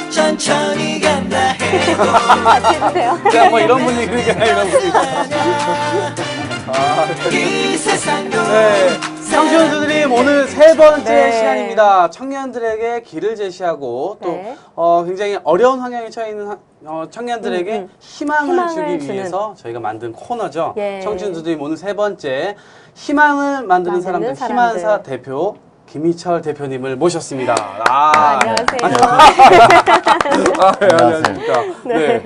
천천히 간다 해도 그냥 뭐 이런 분위기니까 이런 분위기. 이 세상도 네. 청취자분들님 오늘 세 번째 네. 시간입니다. 청년들에게 길을 제시하고 또 네. 굉장히 어려운 환경에 처해 있는 청년들에게 희망을 주기 주는. 위해서 저희가 만든 코너죠. 예. 청취자분들님 오늘 세 번째 희망을 만드는 사람들 희망사 대표 김희철 대표님을 모셨습니다. 안녕하세요. 안녕하십니까. 네.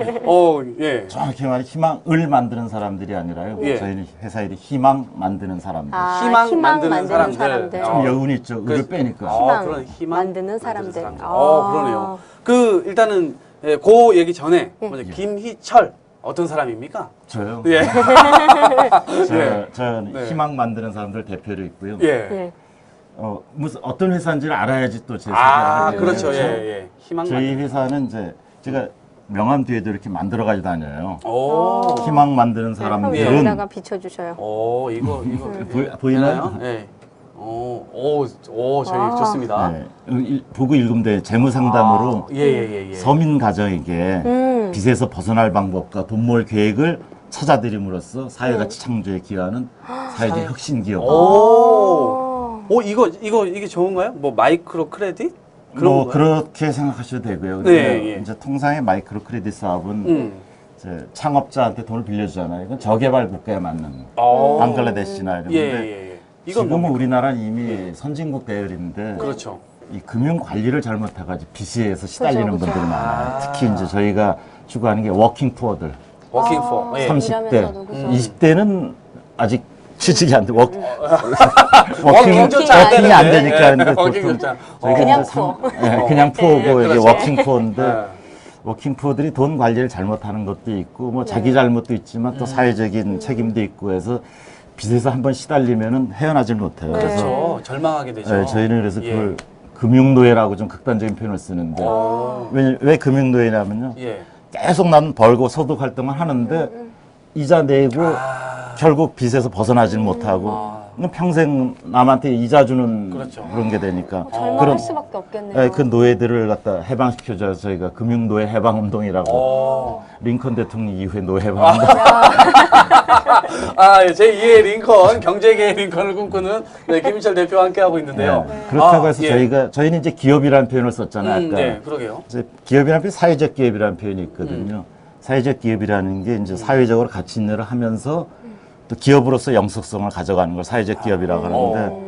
예. 정확히 말해 희망을 만드는 사람들이 아니라요. 예. 저희는 회사 일이 희망 만드는 사람들. 희망 만드는 사람들. 좀 여운 있죠. 을을 빼니까. 그런 희망 만드는 사람들. 그러네요. 일단은 그 얘기 전에 먼저 김희철 어떤 사람입니까? 저요. 예. 저는 네. 희망 만드는 사람들 대표로 있고요. 예. 무슨 어떤 회사인지를 알아야지 또 제 소개를 하죠. 그렇죠. 예. 희망 저희 회사는 이제 제가 명함 뒤에도 이렇게 만들어 가지고 다녀요. 오. 희망 만드는 그럼 사람들은 여기다가 비춰주셔요. 이거 보이나요? 예. 저희 좋습니다. 네. 보고 읽으면 돼. 재무 상담으로 예. 서민 가정에게 빚에서 벗어날 방법과 돈 모을 계획을 찾아드림으로써 사회가치 창조에 기여하는 사회적 혁신 기업. 이게 좋은가요? 뭐 마이크로 크레딧? 뭐 그렇게 생각하셔도 되고요. 근데 네, 예. 이제 통상의 마이크로 크레딧 사업은 이제 창업자한테 돈을 빌려주잖아요. 이건 저개발 국가에 맞는 방글라데시나 이런 건데 지금은 우리나라는 이미 선진국 대열인데 그렇죠. 이 금융 관리를 잘못해가지고 빚에서 시달리는 분들이 많아요. 특히 이제 저희가 추구하는 게 워킹 푸어들. 워킹 포. 예. 30대, 일하면서도, 그죠? 20대는 아직 취직이 안 돼. 워킹이 워킹이 안 되니까. 근데 워킹 보통 진짜. 저희가 그냥 이제 푸어. 그냥 푸어고 이게 그렇죠. 워킹 푸어인데 네. 워킹 푸어들이 돈 관리를 잘못하는 것도 있고 뭐 자기 잘못도 있지만 또 사회적인 책임도 있고 해서 빚에서 한번 시달리면은 헤어나질 못해요. 그래서 그렇죠. 절망하게 되죠. 저희는 그래서 그걸 금융노예라고 좀 극단적인 표현을 쓰는데 왜 금융노예냐면요. 예. 계속 나는 벌고 소득 활동을 하는데 이자 내고 결국 빚에서 벗어나질 못하고 평생 남한테 이자 주는 그렇죠. 그런 게 되니까 절망할 수밖에 없겠네요. 그 노예들을 갖다 해방시켜줘서 저희가 금융노예 해방운동이라고 링컨 대통령 이후에 노예 해방운동 제2의 링컨, 경제계의 링컨을 꿈꾸는 김희철 대표와 함께하고 있는데요. 그렇다고 해서 예. 저희는 이제 기업이라는 표현을 썼잖아요. 아까. 네, 그러게요. 이제 기업이라는 표현, 사회적 기업이라는 표현이 있거든요. 사회적 기업이라는 게 이제 사회적으로 가치 있는 일을 하면서 또 기업으로서 영속성을 가져가는 걸 사회적 기업이라고 하는데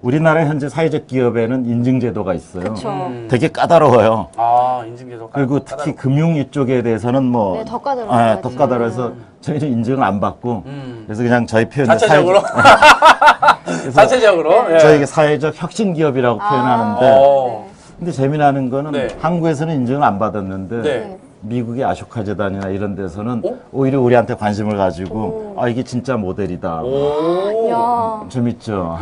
우리나라 현재 사회적 기업에는 인증제도가 있어요. 그렇죠. 되게 까다로워요. 인증제도 그리고 특히 금융 이쪽에 대해서는 뭐 네, 더 까다로워요. 더 까다로워서 저희는 인증을 안 받고 그래서 그냥 저희 표현 자체적으로 자체적으로 저희가 사회적 혁신 기업이라고 표현하는데 근데 재미나는 거는 네. 한국에서는 인증을 안 받았는데 네. 미국의 아쇼카 재단이나 이런 데서는 오히려 우리한테 관심을 가지고 이게 진짜 모델이다. 야. 재밌죠.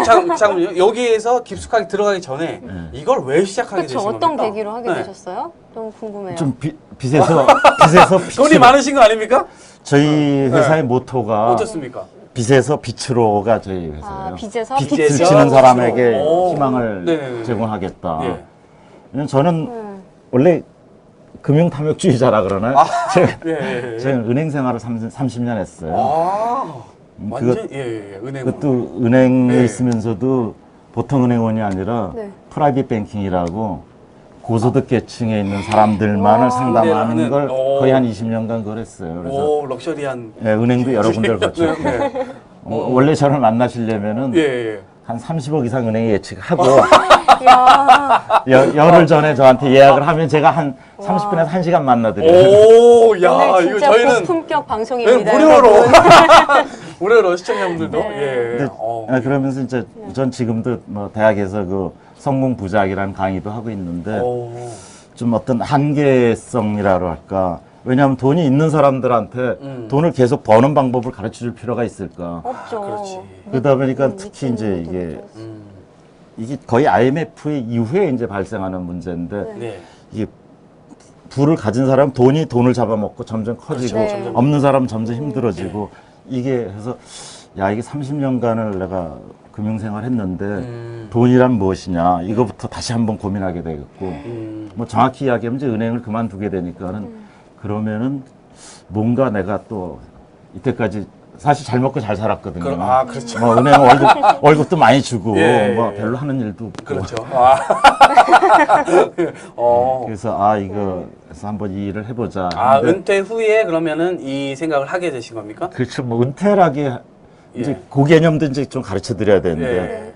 잠깐만요. 여기에서 깊숙하게 들어가기 전에 이걸 왜 시작하게 되신 그렇죠. 겁니까? 어떤 계기로 하게 네. 되셨어요? 너무 궁금해요. 좀 빚에서 돈이 많으신 거 아닙니까? 저희 회사의 모토가 어떻습니까? 빚에서 빛으로가 저희 회사예요. 빚에서 빚을 빚에서 지는 사람에게 오. 희망을 네네네. 제공하겠다. 예. 왜냐면 저는 원래 금융탐욕주의자라 그러나요? 제가 은행 생활을 30년 했어요. 완전 은행. 그것도 은행에 네. 있으면서도 보통 은행원이 아니라 네. 프라이빗 뱅킹이라고 고소득 계층에 있는 사람들만을 상담하는 하는, 걸 거의 한 20년간 그걸 했어요. 그래서 럭셔리한. 은행도 여러 군데를 거쳤고 원래 저를 만나시려면은 한 30억 이상 은행에 예측하고 열흘 전에 저한테 예약을 하면 제가 한 30분에서 1시간 만나드려요. 오늘 이거 진짜 저희는 고품격 방송입니다. 무료로. 우리로 시청자분들도 네. 예. 근데, 그러면서 이제 전 지금도 뭐 대학에서 그 성공 부작이라는 강의도 하고 있는데 좀 어떤 한계성이라고 할까. 왜냐하면 돈이 있는 사람들한테 돈을 계속 버는 방법을 가르쳐 줄 필요가 있을까. 없죠. 그렇지. 그러다 보니까 특히 이제 이게 거의 IMF 이후에 이제 발생하는 문제인데 네. 이게 부를 가진 사람 돈이 돈을 잡아먹고 점점 커지고 그렇죠. 점점. 없는 사람은 점점 힘들어지고 이게 해서 야 이게 30년간을 내가 금융생활 했는데 돈이란 무엇이냐 이거부터 다시 한번 고민하게 되겠고 뭐 정확히 이야기하면 이제 은행을 그만두게 되니까는 그러면은 뭔가 내가 또 이때까지 사실 잘 먹고 잘 살았거든요. 그렇죠. 뭐 은행 월급도 많이 주고 예, 뭐 예. 별로 하는 일도 없고. 그렇죠. 그래서 이거 그래서 한번 이 일을 해보자. 근데 은퇴 후에 그러면은 이 생각을 하게 되신 겁니까? 그렇죠. 뭐 은퇴라기 이제 예. 그 개념도 이제 좀 가르쳐 드려야 되는데 예.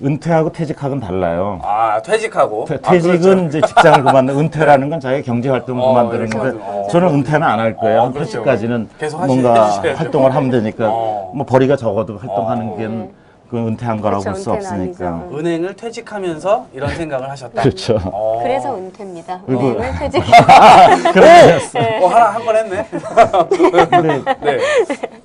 은퇴하고 퇴직하고는 달라요. 퇴직하고. 퇴직은 그렇죠. 이제 직장을 그만두고 은퇴라는 건 자기 경제 활동을 그만두는 이렇게 건데 그만두는 거. 저는 은퇴는 안 할 거예요. 한 그렇죠. 퇴직까지는 계속 뭔가 해주셔야죠. 활동을 하면 되니까 어. 뭐 벌이가 적어도 활동하는 게 그건 은퇴한 거라고 볼 그렇죠, 수 은퇴는 없으니까. 아니죠. 은행을 퇴직하면서 이런 생각을 하셨다. 그렇죠. 그래서 은퇴입니다. 그리고- 은행을 퇴직. 하나 한 건 했네. 근데 네.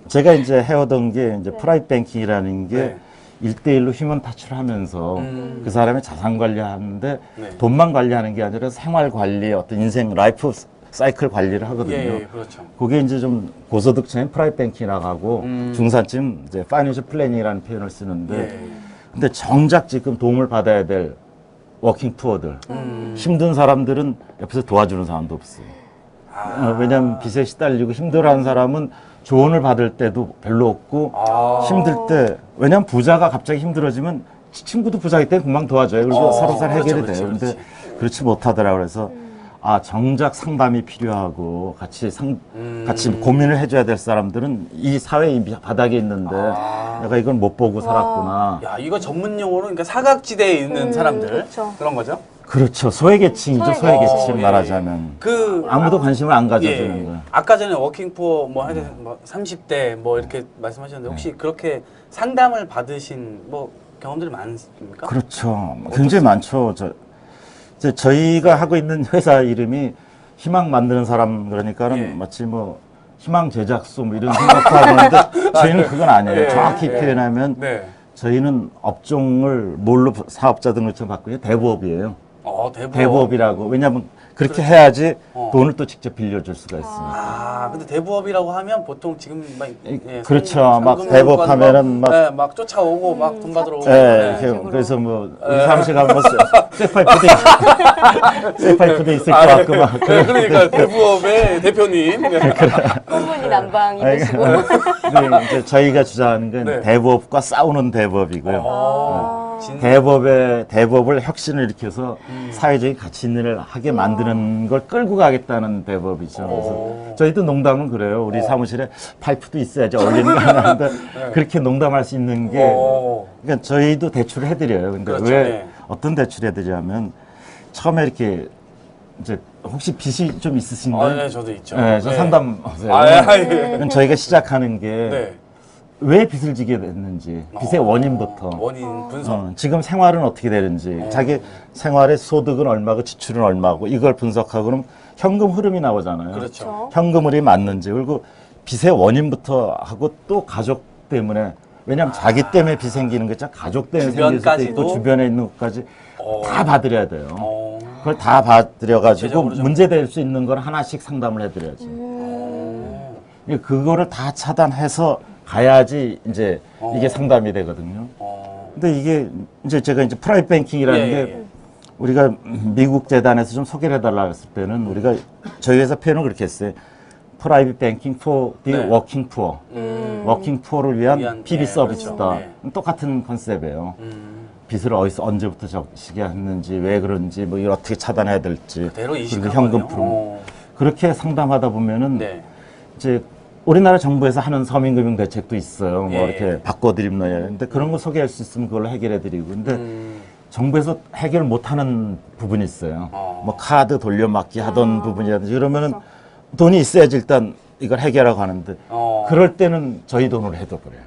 제가 이제 해오던 게 이제 프라이빗 뱅킹이라는 게 네. 1대1로 휴먼 타치를 하면서 그 사람의 자산 관리하는데 네. 돈만 관리하는 게 아니라 생활 관리, 어떤 인생 라이프 사이클 관리를 하거든요. 예, 그렇죠. 그게 이제 좀 고소득층인 프라이빗 뱅킹이라고 하고 중산층 이제 파이낸셜 플래닝이라는 표현을 쓰는데 예. 근데 정작 지금 도움을 받아야 될 워킹 푸어들 힘든 사람들은 옆에서 도와주는 사람도 없어요. 왜냐하면 빚에 시달리고 힘들어하는 사람은 조언을 받을 때도 별로 없고 힘들 때 왜냐하면 부자가 갑자기 힘들어지면 친구도 부자이기 때문에 금방 도와줘요. 그리고 서로 해결이 그렇지, 돼요. 그렇지, 근데 그렇지 못하더라고요. 그래서 정작 상담이 필요하고 같이 고민을 해줘야 될 사람들은 이 사회 이 바닥에 있는데 내가 이걸 못 보고 살았구나. 야, 이거 전문 용어로 그러니까 사각지대에 있는 사람들 그렇죠. 그런 거죠? 그렇죠. 소외계층이죠. 소외계층 예. 말하자면. 그 아무도 관심을 안 가져주는 예. 거예요. 아까 전에 워킹포 뭐 하여튼 뭐 30대 뭐 이렇게 말씀하셨는데 혹시 그렇게 상담을 받으신 뭐 경험들이 많습니까? 그렇죠. 굉장히 많죠. 저희가 하고 있는 회사 이름이 희망 만드는 사람 그러니까는 예. 마치 뭐 희망 제작소 뭐 이런 생각도 하고 있는데 저희는 그건 아니에요. 예. 정확히 표현하면 네. 저희는 업종을 뭘로 사업자 등록증 받고 있냐 대부업이에요. 대부업이라고. 왜냐하면 그렇게 해야지 돈을 또 직접 빌려줄 수가 있으니까. 근데 대부업이라고 하면 보통 지금 막 그렇죠. 막 대부업 하면은 막 막 쫓아오고 막 돈 받으러 오고. 예, 그래서 뭐 우리 사무실 가면 뭐 쇠파이프도 있을 것 같고 막 그러니까 대부업의 대표님. 꽃무늬 난방이 아니, 되시고. 근데 이제 저희가 주장하는 건 네. 대부업과 싸우는 대부업이고요. 대부업을 혁신을 일으켜서 사회적인 가치 있는 하게 만드는 걸 끌고 가겠다는 대부업이죠. 그래서 저희도 농담은 그래요. 우리 사무실에 파이프도 있어야지 어울리는 거 하는데 그렇게 농담할 수 있는 게 그러니까 저희도 대출을 해드려요. 근데 그렇죠. 왜 네. 어떤 대출 해드리냐면 처음에 이렇게 이제 혹시 빚이 좀 있으신가요? 네, 저도 있죠. 네, 저 네. 상담하세요. 예. 저희가 시작하는 게 네. 왜 빚을 지게 됐는지, 빚의 원인부터. 원인 분석. 지금 생활은 어떻게 되는지, 자기 생활의 소득은 얼마고 지출은 얼마고 이걸 분석하고 그럼 현금 흐름이 나오잖아요. 그렇죠. 현금 흐름이 맞는지 그리고 빚의 원인부터 하고 또 가족 때문에 왜냐하면 자기 때문에 빚 생기는 거 있잖아. 가족 때문에 생길 수도 있고 주변까지도? 주변에 있는 것까지 다 봐드려야 돼요. 그걸 다 봐드려가지고 구체적으로 좀- 문제될 수 있는 걸 하나씩 상담을 해드려야지. 그거를 다 차단해서 가야지 이제 이게 상담이 되거든요. 근데 이게 이제 제가 이제 프라이빗 뱅킹이라는 예, 게 예. 우리가 미국 재단에서 좀 소개를 해달라고 했을 때는 우리가 저희 회사 표현을 그렇게 했어요. 프라이빗 뱅킹 for the 네. working poor. 워킹 푸어를 위한 PB 예, 서비스다. 그렇죠. 네. 똑같은 컨셉이에요. 빚을 어디서 언제부터 적시게 했는지 왜 그런지 뭐 이걸 어떻게 차단해야 될지 그대로 그리고 이식하거든요. 현금 풀음 그렇게 상담하다 보면은 네. 이제 우리나라 정부에서 하는 서민금융 대책도 있어요. 뭐 예. 이렇게 바꿔드림 넣어야 근데 그런 거 소개할 수 있으면 그걸로 해결해드리고 근데 정부에서 해결 못하는 부분이 있어요. 뭐 카드 돌려막기 하던 부분이라든지 그러면은 돈이 있어야지 일단 이걸 해결하고 하는데 그럴 때는 저희 돈으로 해도 그래요.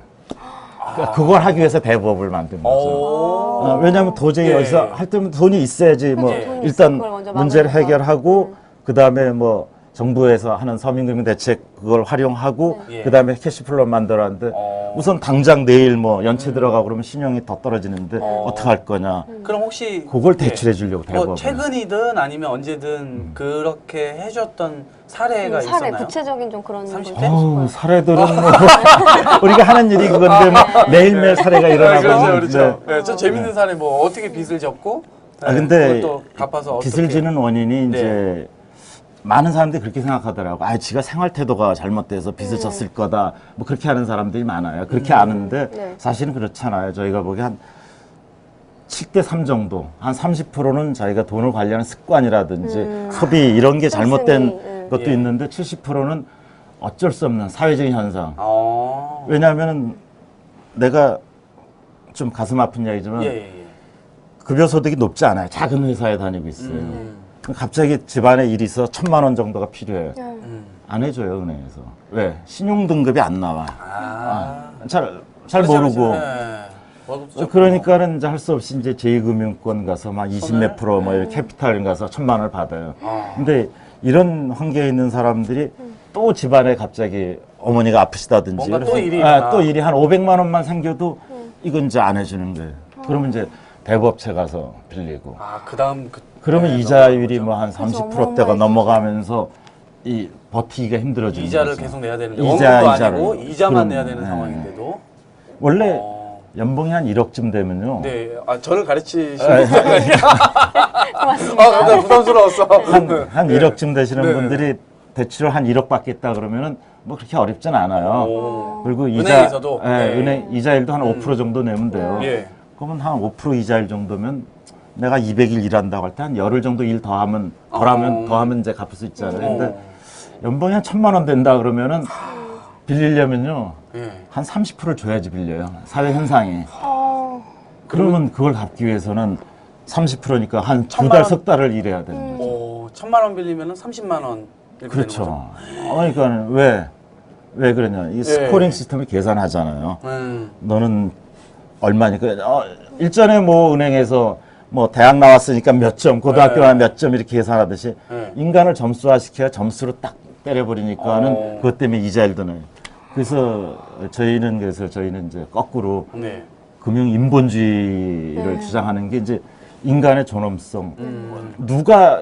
그러니까 그걸 하기 위해서 대법을 만든 거죠. 왜냐하면 도저히 예. 여기서 할 때면 돈이 있어야지 뭐 그렇죠. 돈이 있으면 일단 그걸 먼저 문제를 막으니까. 해결하고 그 다음에 뭐 정부에서 하는 서민금융 대책 그걸 활용하고 네. 그 다음에 캐시플로 만들었는데 우선 당장 내일 뭐 연체 들어가고 그러면 신용이 더 떨어지는데 어떻게 할 거냐. 그럼 혹시 그걸 대출해 주려고 대법을. 뭐 최근이든 아니면 언제든 그렇게 해줬던 사례가 사례, 있었나요? 구체적인 좀 그런 거 30대? 있으실 거예요. 사례들은 뭐 우리가 하는 일이 그건데 뭐 매일매일 사례가 일어나고 그렇죠, 있는데 그렇죠. 네, 저 재밌는 사례 뭐 어떻게 빚을 졌고 근데 그것도 갚아서 빚을 어떻게- 지는 원인이 네. 이제 많은 사람들이 그렇게 생각하더라고. 지가 생활 태도가 잘못돼서 빚을 졌을 거다. 뭐 그렇게 하는 사람들이 많아요. 그렇게 아는데 네. 사실은 그렇잖아요. 저희가 보기에 한 7대 3 정도, 한 30%는 자기가 돈을 관리하는 습관이라든지 소비 이런 게 잘못된 것도 예. 있는데 70%는 어쩔 수 없는 사회적인 현상. 어. 왜냐하면 내가 좀 가슴 아픈 이야기지만 예, 예, 예. 급여 소득이 높지 않아요. 작은 회사에 다니고 있어요. 갑자기 집안에 일이 있어 1,000만 원 정도가 필요해요. 안 해줘요, 은행에서. 왜? 신용 등급이 안 나와. 잘 그렇죠, 모르고. 그렇죠. 네. 멋없죠. 그러니까는 이제 할 수 없이 이제 제2금융권 가서 막 20 몇 프로 뭐 이렇게 캐피탈 가서 1,000만 원을 받아요. 근데 이런 환경에 있는 사람들이 또 집안에 갑자기 어머니가 아프시다든지 뭔가 또 그래서 일이 있구나. 또 일이 한 500만 원만 생겨도 이건 이제 안 해주는 거예요. 그러면 이제 대법체 가서 빌리고 그다음 그러면 네, 이자율이 뭐 한 그죠, 30%대가 어마어마해지죠. 넘어가면서 이 버티기가 힘들어지는 이자를 거죠. 계속 내야 되는데 이자, 원금도 이자를. 아니고 이자만 그럼, 내야 되는 네. 상황인데도 원래 연봉이 한 1억쯤 되면요. 네, 저를 가르치시는 고맙습니다. 나 부담스러웠어. 한 1억쯤 되시는 네. 분들이 대출을 한 1억 받겠다 그러면은 뭐 그렇게 어렵진 않아요. 오. 그리고 은행에서도? 예, 네. 은행 이자율도 한 5% 정도 내면 돼요. 예. 그러면 한 5% 이자율 정도면 내가 200일 일한다고 할 때 한 열흘 정도 일 더하면 더하면 이제 갚을 수 있잖아요. 근데 연봉이 한 1,000만 원 된다 그러면은 빌리려면요. 예. 한 30%를 줘야지 빌려요. 사회 현상이. 어, 그러면 그걸 갚기 위해서는 30%니까 한 두 1,000만 달, 원? 석 달을 일해야 되는 거죠. 오, 1,000만 원 빌리면은 30만 원 이렇게 되는 거죠. 그렇죠. 그러니까 왜 그러냐. 이 스코링 시스템을 계산하잖아요. 너는 얼마니까. 일전에 뭐 은행에서 뭐 대학 나왔으니까 몇 점, 고등학교 나면 몇 점 이렇게 계산하듯이 인간을 점수화시켜야 점수로 딱 때려버리니까는 그것 때문에 이자율도 나요. 그래서 저희는 이제 거꾸로 네. 금융 인본주의를 주장하는 게 이제 인간의 존엄성. 누가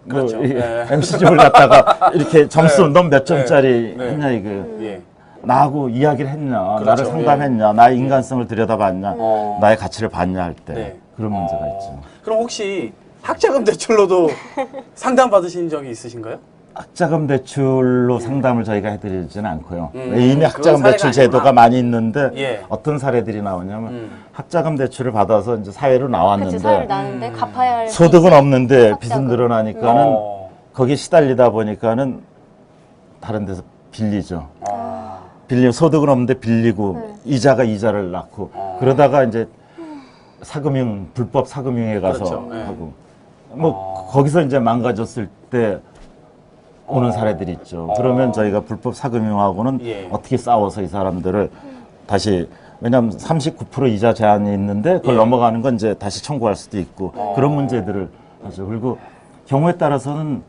그렇죠. 네. MC집을 갖다가 이렇게 점수 넌 몇 점짜리 네. 했냐 이거. 예. 나하고 이야기를 했냐, 그렇죠. 나를 상담했냐, 나의 인간성을 들여다봤냐, 나의 가치를 봤냐 할 때 네. 그런 문제가 있죠. 그럼 혹시 학자금 대출로도 상담 받으신 적이 있으신가요? 학자금 대출로 상담을 저희가 해드리지는 않고요. 이미 그건 학자금 사례가 대출 제도가 아니구나. 많이 있는데 예. 어떤 사례들이 나오냐면 학자금 대출을 받아서 이제 사회로 그치, 사회를 나왔는데 나는데 갚아야 할 소득은 없는데 학자금. 빚은 늘어나니까는 어. 거기에 시달리다 보니까는 다른 데서 빌리죠. 빌리면 소득은 없는데 빌리고 이자가 이자를 낳고 그러다가 이제 불법 사금융에 가서 그렇죠. 네. 하고 뭐 거기서 이제 망가졌을 때 오는 사례들이 있죠. 그러면 저희가 불법 사금융하고는 예. 어떻게 싸워서 이 사람들을 다시 왜냐하면 39% 이자 제한이 있는데 그걸 예. 넘어가는 건 이제 다시 청구할 수도 있고 그런 문제들을 하죠. 그리고 경우에 따라서는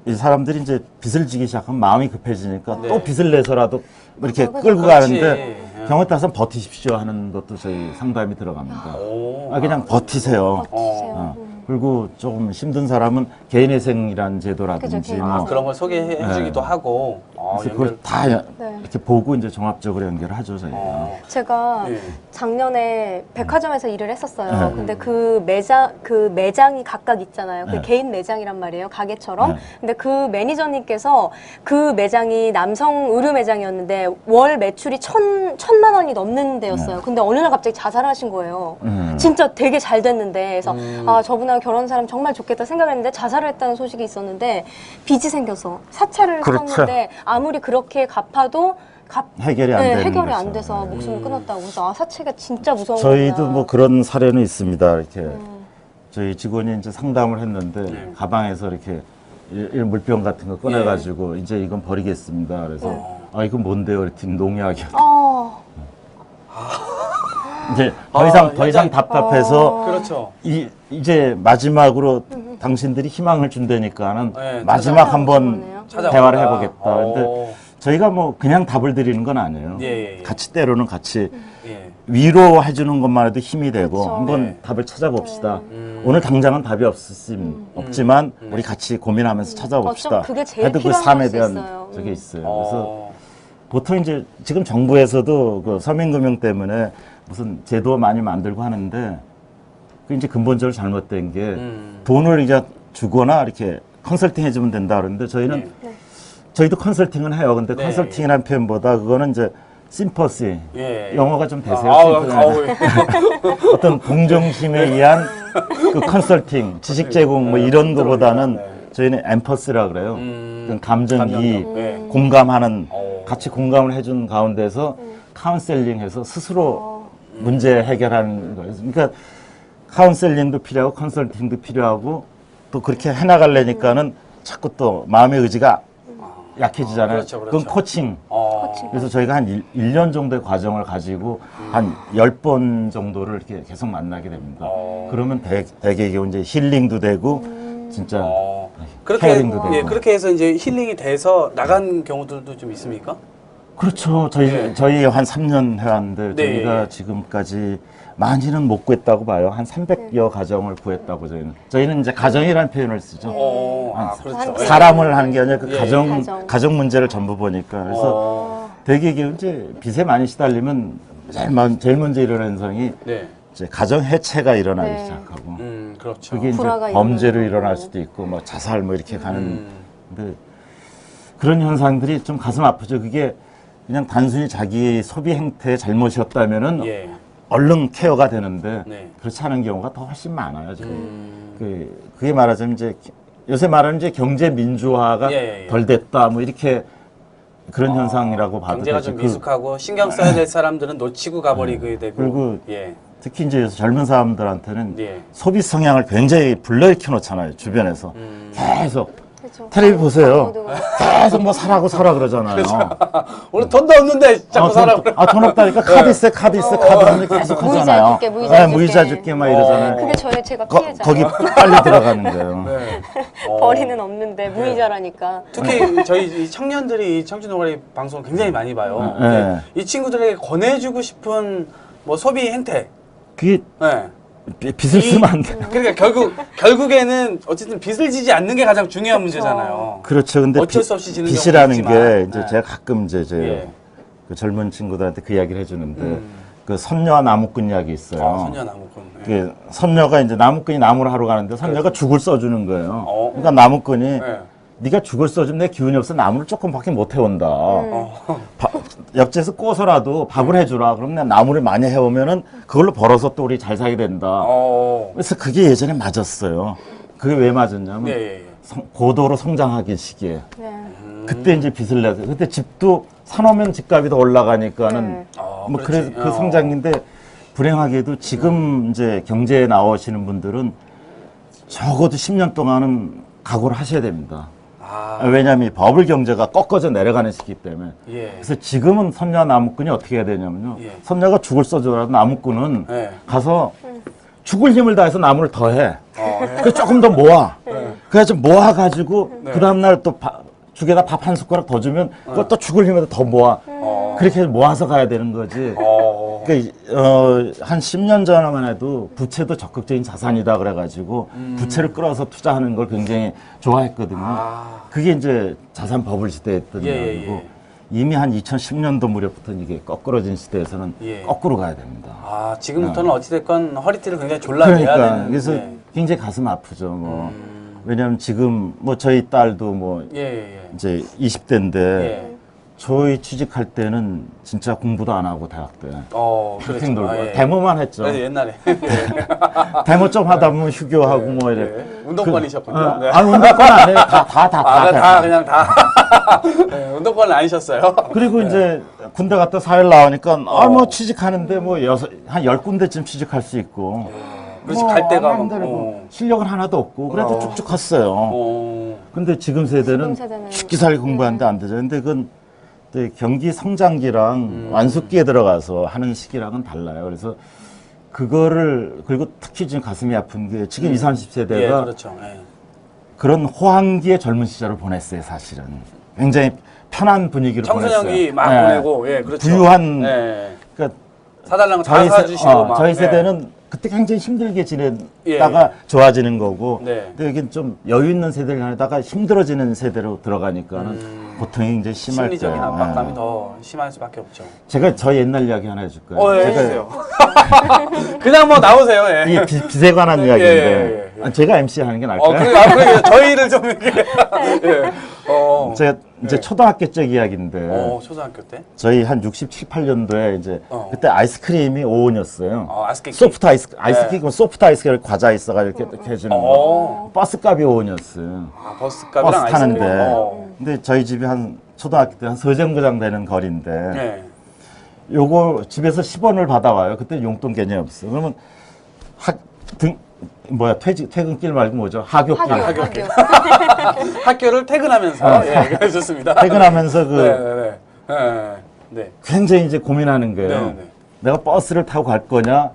이 사람들이 이제 빚을 지기 시작하면 마음이 급해지니까 네. 또 빚을 내서라도 뭐 이렇게 끌고 그렇지. 가는데 예. 경우에 따라서는 버티십시오 하는 것도 저희 상담이 들어갑니다. 오. 그냥 버티세요. 버티세요. 그리고 조금 힘든 사람은 개인회생이라는 제도라든지 그죠, 뭐 그런 걸 소개해주기도 하고. 그래서 연결. 그걸 다 네. 이렇게 보고 이제 종합적으로 연결하죠 저희가. 제가 예. 작년에 백화점에서 일을 했었어요. 네. 근데 그 매장이 각각 있잖아요. 그 네. 개인 매장이란 말이에요. 가게처럼. 네. 근데 그 매니저님께서 그 매장이 남성 의류 매장이었는데 월 매출이 천만 원이 넘는 데였어요. 근데 어느 날 갑자기 자살을 하신 거예요. 진짜 되게 잘 됐는데. 그래서 아, 저분하고 결혼한 사람 정말 좋겠다 생각했는데 자살을 했다는 소식이 있었는데 빚이 생겨서 사채를 그렇죠. 샀는데 아무리 그렇게 갚아도 해결이 안 되는 해결이 거죠. 안 돼서 목숨을 끊었다고. 그래서 아, 사채가 진짜 무서운 저희도 거구나. 뭐 그런 사례는 있습니다. 이렇게 저희 직원이 이제 상담을 했는데 가방에서 이렇게 물병 같은 거 꺼내가지고 이제 이건 버리겠습니다. 그래서 아 이거 뭔데요? 그랬더니 농약이요. 어. 이제 더 이상 답답해서 그렇죠. 이제 마지막으로 당신들이 희망을 준다니까는 네, 마지막 한번 찾아보네요. 대화를 해보겠다. 근데 어. 저희가 뭐 그냥 답을 드리는 건 아니에요. 예. 같이 때로는 같이 예. 위로해 주는 것만 해도 힘이 되고 그렇죠. 한번 네. 답을 찾아봅시다. 오늘 당장은 답이 없지만 우리 같이 고민하면서 찾아봅시다. 어쩜 그게 제일 해도 그 필요한 삶에 걸수 대한 있어요. 저게 있어요. 그래서 어. 보통 이제 지금 정부에서도 그 서민금융 때문에 무슨 제도 많이 만들고 하는데 그 이제 근본적으로 잘못된 게 돈을 이제 주거나 이렇게 컨설팅 해주면 된다 그러는데 저희는 저희도 컨설팅은 해요. 근데 네. 컨설팅이라는 표현보다 그거는 이제 심퍼시 예. 영어가 좀 되세요. 어떤 동정심에 의한 그 컨설팅, 지식 제공 뭐 이런 거보다는 저희는 엠퍼스라 그래요. 그건 감정이입, 네. 공감하는 어. 같이 공감을 해준 가운데서 카운셀링해서 스스로 문제 해결하는 거예요. 그러니까 카운셀링도 필요하고 컨설팅도 필요하고 또 그렇게 해나가려니까는 자꾸 또 마음의 의지가 약해지잖아요. 그렇죠, 그렇죠. 그건 코칭. 어. 그래서 저희가 한 1년 정도의 과정을 가지고 한 10번 정도를 이렇게 계속 만나게 됩니다. 그러면 대개 이게 이제 힐링도 되고 진짜 그렇게 케어링도 되고. 예, 그렇게 해서 이제 힐링이 돼서 나간 경우들도 좀 있습니까? 그렇죠. 네. 저희 한 3년 해왔는데 네. 저희가 지금까지 많이는 못 구했다고 봐요. 한 300여 가정을 구했다고 저희는 이제 가정이라는 표현을 쓰죠. 그렇죠. 예. 사람을 하는 게 아니라 그 예. 가정 문제를 전부 보니까 그래서 되게 이게 이제 빚에 많이 시달리면 제일 먼저 일어나는 현상이 네. 이제 가정 해체가 일어나기 네. 시작하고 그렇죠. 그게 이제 불화가 범죄로 일어나고. 일어날 수도 있고 뭐 자살 뭐 이렇게 가는 근데 그런 현상들이 좀 가슴 아프죠. 그게 그냥 단순히 자기 소비 행태의 잘못이었다면은 예. 얼른 케어가 되는데 네. 그렇지 않은 경우가 더 훨씬 많아요. 지금. 그게 말하자면 이제 요새 말하는 이제 경제 민주화가 예. 덜 됐다 뭐 이렇게 그런 현상이라고 봐도 경제가 되죠. 좀 미숙하고 신경 써야 될 사람들은 놓치고 가버리게 되고. 그리고 예. 특히 이제 젊은 사람들한테는 예. 소비 성향을 굉장히 불러일으켜 놓잖아요. 주변에서 계속 그렇죠. 텔레비 보세요. 광고도 계속 뭐 사라고 사라 그러잖아요. 오늘 돈도 없는데 자꾸 사람. 돈 없다니까 카드 있어 카드 있는데 계속 하잖아요. 무이자 줄게 막 이러잖아요. 그게 제가 거, 피해자예요. 거기 빨리 들어가는 거예요. 네. 벌이는 없는데 무이자라니까. 특히 저희 이 청년들이 이 청춘동아리 방송 굉장히 많이 봐요. 네. 근데 이 친구들에게 권해주고 싶은 뭐 소비 행태. 그게 네. 빚을 쓰면 안 돼. 그러니까 결국에는 어쨌든 빚을 지지 않는 게 가장 중요한 문제잖아요. 그렇죠. 근데 어쩔 수 없이 지는 빚이라는 경우도 게 있지만. 이제 네. 제가 가끔 이제 예. 그 젊은 친구들한테 그 이야기를 해주는데 그 선녀와 나무꾼 이야기 있어요. 선녀나무꾼. 예. 그 선녀가 이제 나무꾼이 나무를 하러 가는데 선녀가 죽을 써주는 거예요. 어. 그러니까 나무꾼이 네. 네가 죽을 써주면 내 기운이 없어 나무를 조금밖에 못 해온다. 옆집에서 꼬서라도 밥을 해주라. 그럼 내가 나무를 많이 해오면은 그걸로 벌어서 또 우리 잘 살게 된다. 그래서 그게 예전에 맞았어요. 그게 왜 맞았냐면 예. 고도로 성장하기 시기에 네. 그때 이제 빚을 내서 그때 집도 사놓으면 집값이 더 올라가니까는 네. 뭐 그렇지. 그래 그 성장인데 불행하게도 지금 이제 경제에 나오시는 분들은 적어도 10년 동안은 각오를 하셔야 됩니다. 왜냐하면 이 버블 경제가 꺾어져 내려가는 시기 때문에. 예. 그래서 지금은 선녀 나무꾼이 어떻게 해야 되냐면요. 예. 선녀가 죽을 써줘라도 나무꾼은 예. 가서 죽을 힘을 다해서 나무를 더 해. 예. 그 조금 더 모아. 그래서 모아가지고 그 다음날 또 죽에다 밥 한 숟가락 더 주면 그걸 또 죽을 힘에다 더 모아. 그렇게 해서 모아서 가야 되는 거지. 그러니까 한 10년 전만 해도 부채도 적극적인 자산이다 그래가지고 부채를 끌어서 투자하는 걸 굉장히 좋아했거든요. 그게 이제 자산 버블 시대였던 이야기고 이미 한 2010년도 무렵부터 이게 거꾸러진 시대에서는 거꾸로 가야 됩니다. 지금부터는 어찌됐건 허리띠를 굉장히 졸라매야 그러니까 되는. 그래서 굉장히 가슴 아프죠. 뭐 왜냐하면 지금 뭐 저희 딸도 뭐 이제 20대인데 저희 취직할 때는 진짜 공부도 안 하고 대학 때 그렇죠. 놀고 데모만 했죠. 그래서 옛날에 데모 좀 하다 보면 휴교하고 뭐 이래. 운동권이셨군요. 네. 아니 운동권 안 해요. 다 그냥 다 운동권은 아니셨어요. 그리고 이제 군대 갔다 4일 나오니까 뭐 취직하는데 뭐 한 10군데쯤 취직할 수 있고. 그렇지 갈 데가 뭐 실력은 하나도 없고 그래도 쭉쭉 컸어요. 근데 지금 세대는 지금 세대는 죽기 살기 공부하는데 안 되죠. 근데 그건 또 경기 성장기랑 완숙기에 들어가서 하는 시기랑은 달라요. 그래서 그거를 그리고 특히 지금 가슴이 아픈 게 지금 20, 30세대가 예, 그렇죠. 예. 그런 호황기의 젊은 시절을 보냈어요. 사실은 굉장히 편한 분위기를 청소년기 보냈어요. 막 예. 보내고, 예, 그렇죠. 부유한 예. 그러니까 사달라는 거 다 사주시고 막. 저희 예. 세대는 그때 굉장히 힘들게 지내다가 예. 좋아지는 거고, 네. 근데 여긴 좀 여유 있는 세대를 하다가 힘들어지는 세대로 들어가니까는 고통이 굉장히 심할 거예요. 심리적인 압박감이 예. 더 심할 수밖에 없죠. 제가 저 옛날 이야기 하나 해줄까요? 예, 제가 해주세요. 그냥 뭐 나오세요. 예. 이게 빚에 관한 예, 이야기인데 예, 예. 아, 제가 MC 하는 게 나을까요? 그래, 저희를 좀 이렇게. 예. 제가 이제 초등학교 쪽 이야기인데 초등학교 때? 저희 한 67, 8년도에 이제 그때 아이스크림이 5원이었어요. 아이스케이크. 소프트 아이스크림, 소프트 아이스크림 과자 있어가 이렇게 해주는 거. 버스값이 5원이었어요. 버스값이랑 버스 타는데. 아이스크림. 근데 저희 집이 한 초등학교 때 한 서정거장 되는 거리인데 예. 요거 집에서 10원을 받아와요. 그때 용돈 개념 없어. 그러면 퇴근길 말고 뭐죠? 하굣길. 학교를 퇴근하면서. 예, 좋습니다. 퇴근하면서 네. 굉장히 이제 고민하는 거예요. 네. 내가 버스를 타고 갈 거냐,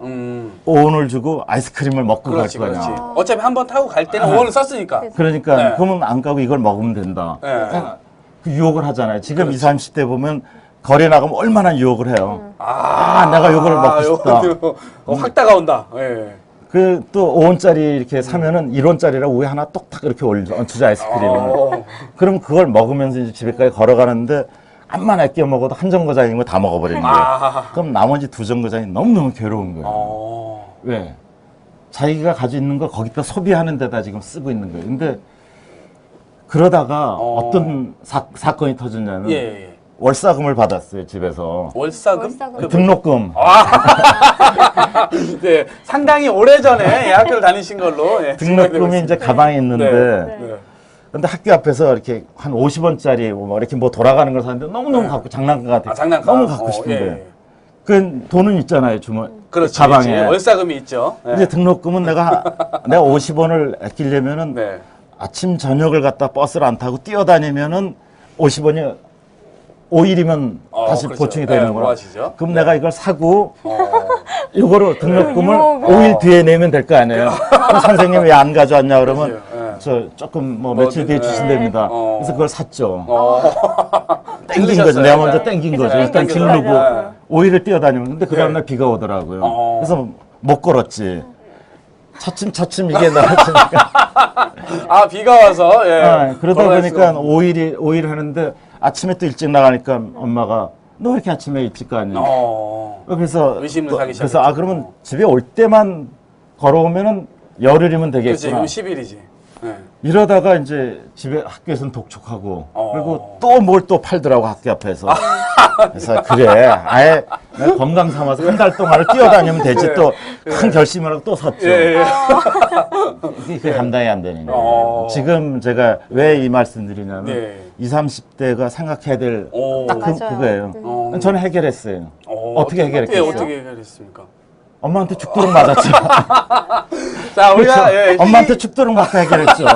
5원을 주고 아이스크림을 먹고 그렇지, 갈 거냐. 그렇지. 어차피 한번 타고 갈 때는 5원을 썼으니까. 그러니까 네. 그러면 안 가고 이걸 먹으면 된다. 네. 그 유혹을 하잖아요. 지금 그렇지. 20, 30대 보면 거리에 나가면 얼마나 유혹을 해요. 내가 이걸 먹고 싶다. 확 다가온다. 예. 그 또 5원짜리 이렇게 사면은 1원짜리라 위에 하나 똑딱 이렇게 얹혀져 아이스크림을. 그럼 그걸 먹으면서 이제 집에까지 걸어가는데 암만 아껴 먹어도 한 정거장인 거 다 먹어버리는 거예요. 그럼 나머지 두 정거장이 너무너무 괴로운 거예요. 왜? 자기가 가지고 있는 걸 거기다 소비하는 데다 지금 쓰고 있는 거예요. 근데 그러다가 어떤 사건이 터졌냐면 예. 월사금을 받았어요, 집에서. 월사금? 월사금. 등록금. 네, 상당히 오래전에 학교를 다니신 걸로. 예, 등록금이 이제 가방에 있는데 네. 근데 학교 앞에서 이렇게 한 50원짜리 뭐 이렇게 뭐 돌아가는 걸 사는데 너무너무 갖고 장난감 같아. 장난감. 너무 갖고 싶은 거예요. 예. 그 돈은 있잖아요, 그렇지. 가방에. 있지. 월사금이 있죠. 예. 근데 등록금은 내가 50원을 아끼려면은 네. 아침 저녁을 갖다 버스를 안 타고 뛰어다니면은 50원이 5일이면 다시 그렇죠. 보충이 네, 되는 거라. 모아지죠. 그럼 내가 이걸 사고 어. 이거로 등록금을 유혹을. 5일 뒤에 내면 될 거 아니에요. 그럼 선생님 왜 안 가져왔냐 그러면 그렇죠. 저 조금 뭐 며칠 뒤에 주신답니다. 그래서 그걸 샀죠. 땡긴 거죠. 들으셨어요? 내가 먼저 네. 땡긴 그래서 거죠. 일단 땡겨서. 질르고 네. 5일을 뛰어다니면 근데 그 다음날 비가 오더라고요. 그래서 못 걸었지. 차츰 이게 나아지니까. 비가 와서, 예. 그러다 걸어갈 보니까 수가 없는. 5일 하는데 아침에 또 일찍 나가니까 엄마가 너 왜 이렇게 아침에 일찍 가니? 그래서 의심을 사기 그래서 그러면 집에 올 때만 걸어오면은 열흘이면 그렇지, 되겠구나. 그럼 10일이지. 예. 이러다가 이제 집에 학교에서는 독촉하고 그리고 또 뭘 또 팔더라고 학교 앞에서. 그래서 그래 아예 내가 건강 삼아서 한 달 동안을 뛰어다니면 되지 또 큰 결심을 하고 또 샀죠. 예. 그게 감당이 안 되는 거예요. 지금 제가 왜 이 말씀 드리냐면 네. 20, 30대가 생각해야 될 딱 맞아요. 그거예요. 저는 해결했어요. 어떻게 해결했겠어요? 어떻게 해결했습니까? 엄마한테 죽도록 맞았죠. 자, 우리가 그렇죠. 엄마한테 죽도록 맞고 해결했죠.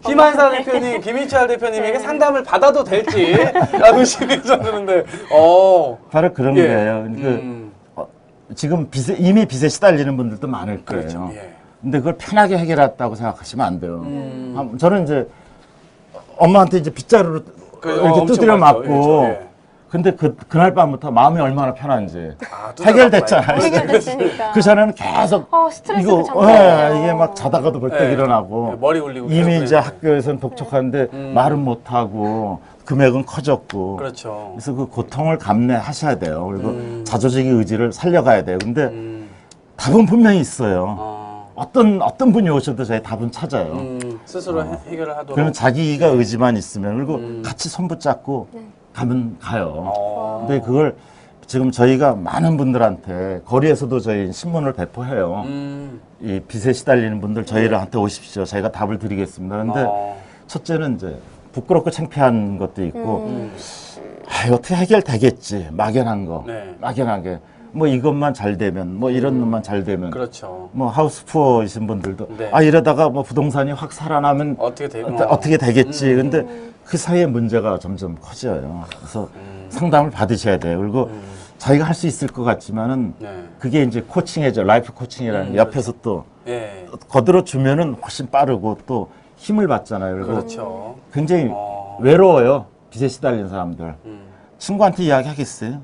김한사 대표님, 김희철 대표님에게 상담을 받아도 될지 라는 의심이 좀 드는데, 바로 그런 예. 거예요. 지금 이미 빚에 시달리는 분들도 많을 거예요. 그렇죠. 예. 근데 그걸 편하게 해결했다고 생각하시면 안 돼요. 저는 이제 엄마한테 이제 빗자루로 이렇게 엄청 두드려 맞죠. 맞고 예. 근데 그날 밤부터 마음이 얼마나 편한지 두드려 해결됐잖아요. 해결됐으니까. 그 전에는 계속 스트레스가 장난이에요. 이게 막 자다가도 벌떡 예. 일어나고 예, 머리 굴리고 이미 계속 이제 그랬는데. 학교에서는 독촉하는데 말은 못하고 금액은 커졌고 그렇죠. 그래서 그 고통을 감내하셔야 돼요. 그리고 자조직의 의지를 살려가야 돼요. 근데 답은 분명히 있어요. 어떤 분이 오셔도 저희 답은 찾아요. 스스로 해결을 하도록. 그러면 자기가 의지만 있으면 그리고 같이 손 붙잡고 가면 가요. 근데 그걸 지금 저희가 많은 분들한테 거리에서도 저희 신문을 배포해요. 이 빚에 시달리는 분들 저희한테 오십시오. 저희가 답을 드리겠습니다. 근데 첫째는 이제 부끄럽고 창피한 것도 있고 어떻게 해결되겠지 막연한 거 네. 막연하게 뭐 이것만 잘 되면 뭐 이런 놈만 잘 되면 그렇죠. 뭐 하우스푸어이신 분들도 네. 아 이러다가 뭐 부동산이 확 살아나면 어떻게 되겠지. 근데 그 사이에 문제가 점점 커져요. 그래서 상담을 받으셔야 돼요. 그리고 자기가 할 수 있을 것 같지만은 네. 그게 이제 코칭이죠. 라이프 코칭이라는 게 옆에서 또 예. 거들어 주면은 훨씬 빠르고 또 힘을 받잖아요. 그리고 그렇죠. 굉장히 외로워요. 빚에 시달린 사람들. 음. 친구한테 이야기하겠어요?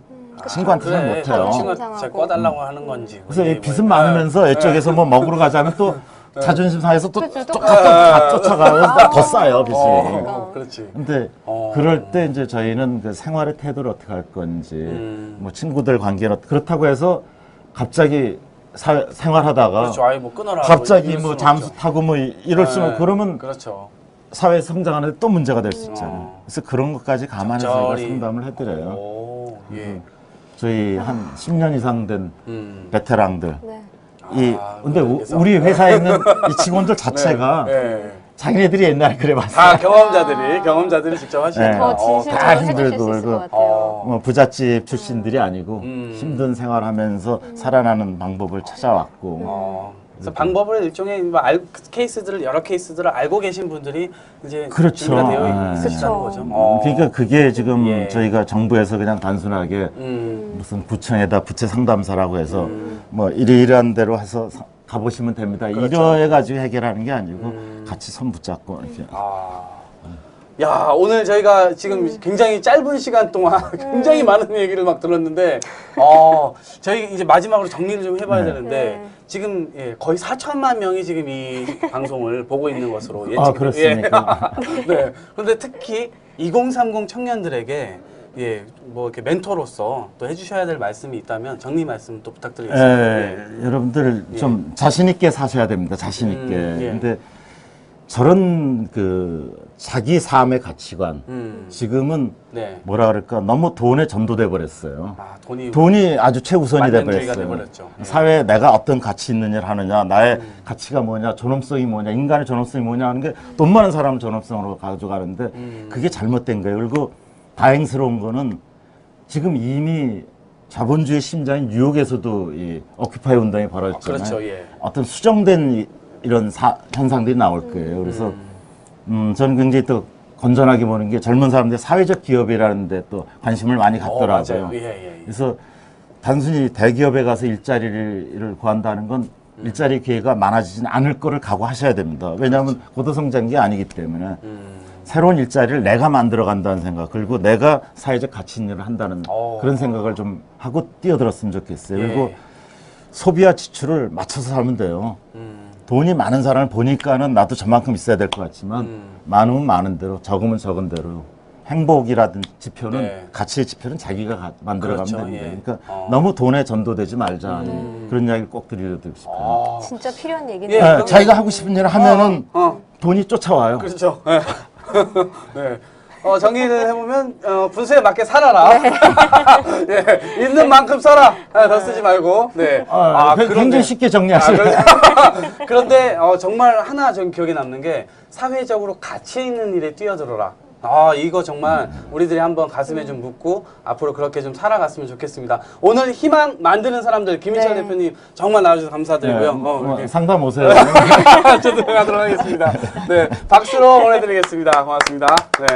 친구한테 잘 그래, 못해요. 친구가 상상하고. 잘 꺼달라고 하는 건지. 그래서 이 뭐, 빚은 많으면서 이쪽에서 뭐 먹으러 가자면 또 자존심 상해서 또 그렇죠. 또 다 쫓아가서 더 쌓여 빚이. 그렇지. 근데 그럴 때 이제 저희는 그 생활의 태도를 어떻게 할 건지, 뭐 친구들 관계는 그렇다고 해서 갑자기 생활하다가 그렇죠. 아예 뭐 끊어라. 갑자기 이럴 뭐 수는 잠수 없죠. 타고 뭐 이럴 수는 그러면 그렇죠. 사회 성장하는데 또 문제가 될 수 있잖아요. 그래서 그런 것까지 감안해서 저희가 적절히. 상담을 해드려요. 오, 예. 저희 한 10년 이상 된 베테랑들. 네. 이 근데 그래서. 우리 회사에 있는 이 직원들 자체가 네. 자기네들이 옛날에 그래봤어. 다 경험자들이 직접 하시는 네. 더 거. 진실적으로 다 해주실 힘들고 수 있을 그리고 것 같아요. 뭐 부잣집 출신들이 아니고 힘든 생활하면서 살아나는 방법을 찾아왔고. 그래서 방법을 일종의 뭐 케이스들을 여러 케이스들을 알고 계신 분들이 이제 그렇죠. 준비가 되어 네. 있으시다는 거죠. 그러니까 그게 지금 예. 저희가 정부에서 그냥 단순하게 무슨 구청에다 부채 상담사라고 해서 뭐 이러이러한 대로 해서 가보시면 됩니다. 그렇죠. 이래 가지고 해결하는 게 아니고 같이 손 붙잡고 이렇게. 야, 오늘 저희가 지금 굉장히 짧은 시간 동안 굉장히 많은 얘기를 막 들었는데, 저희 이제 마지막으로 정리를 좀 해봐야 되는데, 지금 거의 4천만 명이 지금 이 방송을 보고 있는 것으로 예측이 그렇습니까? 네. 그런데 특히 2030 청년들에게 뭐 이렇게 멘토로서 또 해주셔야 될 말씀이 있다면 정리 말씀 또 부탁드리겠습니다. 여러분들 좀 자신 있게 사셔야 됩니다. 자신 있게. 근데 저런 그 자기 삶의 가치관 지금은 네. 뭐라 그럴까 너무 돈에 전도돼 버렸어요. 돈이 아주 최우선이 돼 만능주의가 버렸어요. 돼버렸죠. 사회에 내가 어떤 가치 있는 일을 하느냐, 나의 가치가 뭐냐, 존엄성이 뭐냐, 인간의 존엄성이 뭐냐 하는 게 돈 많은 사람은 존엄성으로 가져가는데 그게 잘못된 거예요. 그리고 다행스러운 거는 지금 이미 자본주의 심장인 뉴욕에서도 이 오큐파이 운동이 벌어졌잖아요. 그렇죠. 예. 어떤 수정된 이런 현상들이 나올 거예요. 그래서 저는 굉장히 또 건전하게 보는 게 젊은 사람들 사회적 기업이라는 데 또 관심을 많이 갖더라고요. 맞아요. 그래서 단순히 대기업에 가서 일자리를 구한다는 건 일자리 기회가 많아지진 않을 거를 각오하셔야 됩니다. 왜냐하면 고도성장기 아니기 때문에 새로운 일자리를 내가 만들어 간다는 생각, 그리고 내가 사회적 가치 있는 일을 한다는 그런 생각을 좀 하고 뛰어들었으면 좋겠어요. 그리고 소비와 지출을 맞춰서 살면 돼요. 돈이 많은 사람을 보니까는 나도 저만큼 있어야 될 것 같지만 많으면 많은 대로, 적으면 적은 대로 행복이라든 지표는 가치의 지표는 자기가 만들어가면 그렇죠. 됩니다. 그러니까 너무 돈에 전도되지 말자. 그런 이야기를 꼭 드리고 싶어요. 진짜 필요한 얘기네요. 자기가 하고 싶은 일을 하면은 돈이 쫓아와요. 그렇죠. 네. 정리를 해보면 분수에 맞게 살아라. 있는 만큼 써라. 더 쓰지 말고. 네. 굉장히 쉽게 정리하시네요. 그런데 정말 하나 전 기억에 남는 게 사회적으로 가치 있는 일에 뛰어들어라. 이거 정말 우리들이 한번 가슴에 좀 묻고 앞으로 그렇게 좀 살아갔으면 좋겠습니다. 오늘 희망 만드는 사람들 김희철 대표님 정말 나와주셔서 감사드리고요. 상담 오세요. 저도 가도록 하겠습니다. 네, 박수로 보내드리겠습니다. 고맙습니다. 네.